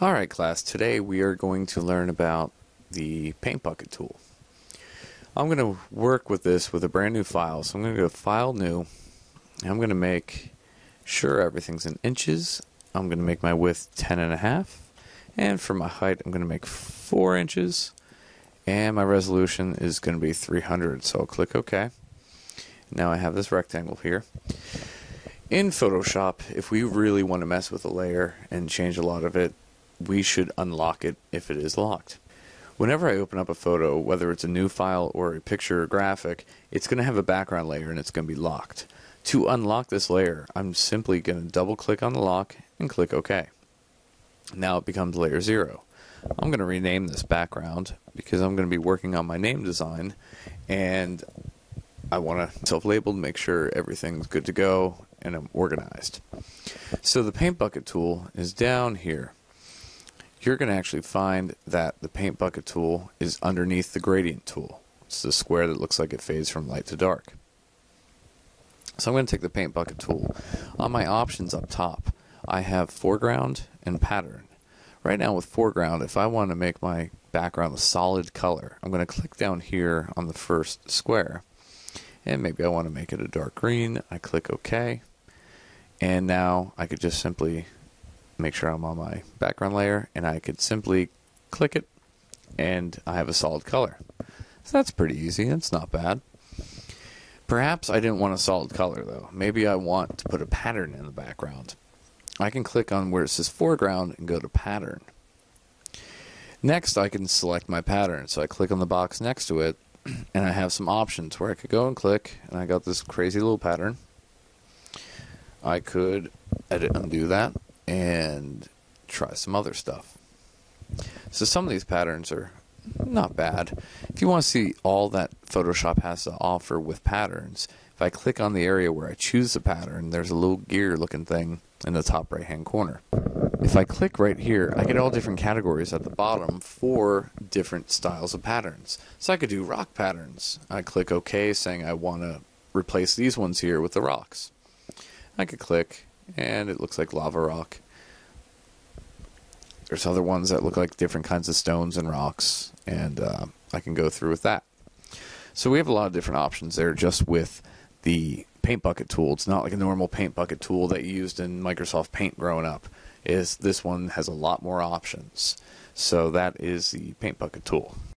Alright class, today we are going to learn about the paint bucket tool. I'm going to work with this with a brand new file, so I'm going to go File, New, and I'm going to make sure everything's in inches. I'm going to make my width 10.5, and for my height I'm going to make 4 inches, and my resolution is going to be 300, so I'll click OK. Now I have this rectangle here. In Photoshop, if we really want to mess with a layer and change a lot of it, we should unlock it if it is locked. Whenever I open up a photo, whether it's a new file or a picture or graphic, it's going to have a background layer and it's going to be locked. To unlock this layer, I'm simply going to double click on the lock and click OK. Now it becomes layer 0. I'm going to rename this background because I'm going to be working on my name design and I want to self-label to make sure everything's good to go and I'm organized. So the paint bucket tool is down here. You're going to actually find that the paint bucket tool is underneath the gradient tool. It's the square that looks like it fades from light to dark. So I'm going to take the paint bucket tool. On my options up top, I have foreground and pattern. Right now with foreground, if I want to make my background a solid color, I'm going to click down here on the first square. And maybe I want to make it a dark green. I click OK. And now I could just simply make sure I'm on my background layer, and I could simply click it, and I have a solid color. So that's pretty easy. That's not bad. Perhaps I didn't want a solid color, though. Maybe I want to put a pattern in the background. I can click on where it says foreground and go to pattern. Next, I can select my pattern. So I click on the box next to it, and I have some options where I could go and click, and I got this crazy little pattern. I could edit and undo that and try some other stuff. So some of these patterns are not bad. If you want to see all that Photoshop has to offer with patterns, if I click on the area where I choose the pattern, there's a little gear looking thing in the top right hand corner. If I click right here, I get all different categories at the bottom for different styles of patterns. So I could do rock patterns. I click OK, saying I want to replace these ones here with the rocks. I could click and it looks like lava rock. There's other ones that look like different kinds of stones and rocks, and I can go through with that. So we have a lot of different options there just with the paint bucket tool. It's not like a normal paint bucket tool that you used in Microsoft Paint growing up. This one has a lot more options. So that is the paint bucket tool.